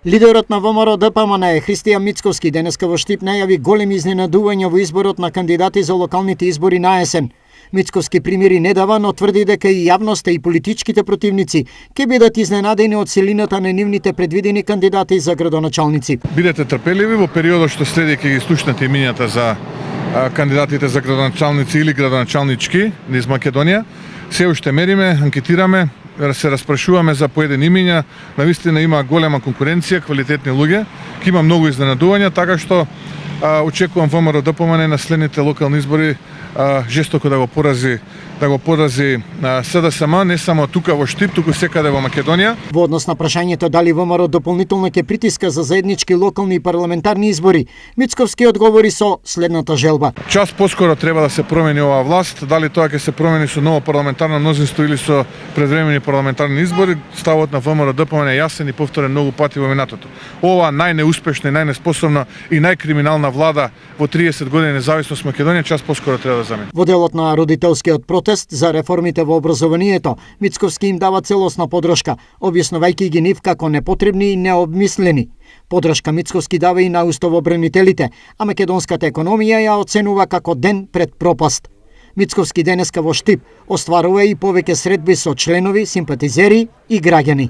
Лидерот на ВМРО ДПМН Христијан Мицковски денеска во Штип најави големи изненадувања во изборот на кандидати за локалните избори на есен. Мицковски примери не дава, но тврди дека и јавноста и политичките противници ќе бидат изненадени од силината на нивните предвидени кандидати за градоначалници. Бидете трпеливи во периодот што следи ќе ги слушнете имињата за кандидатите за градоначалници или градоначалнички низ Македонија. Се уште мериме, анкетираме, се распрашуваме за поедини имиња. Навистина има голема конкуренција, квалитетни луѓе, ќе има многу изненадувања, така што очекувам ВМРО ДПМН на следните локални избори жестоко да го порази СДСМ, не само тука во Штип, туку секаде во Македонија. Во однос на прашањето дали ВМРО дополнително ќе притиска за заеднички локални и парламентарни избори, Мицковски одговори со следната желба. Час поскоро треба да се промени оваа власт, дали тоа ќе се промени со ново парламентарно мнозинство или со предвремени парламентарни избори, ставот на ВМРО ДПМН е јасен и повторен многу пати во минатото. Ова најнеуспешна и најнеспособна и најкриминална влада во 30 години независност Македонија час поскоро треба да замине. Во делот на родителскиот протест за реформите во образованието, Мицковски им дава целосна подршка, објаснувајќи ги нив како непотребни и необмислени. Подршка Мицковски дава и на уставобранителите, а македонската економија ја оценува како ден пред пропаст. Мицковски денеска во Штип остварува и повеќе средби со членови, симпатизери и граѓани.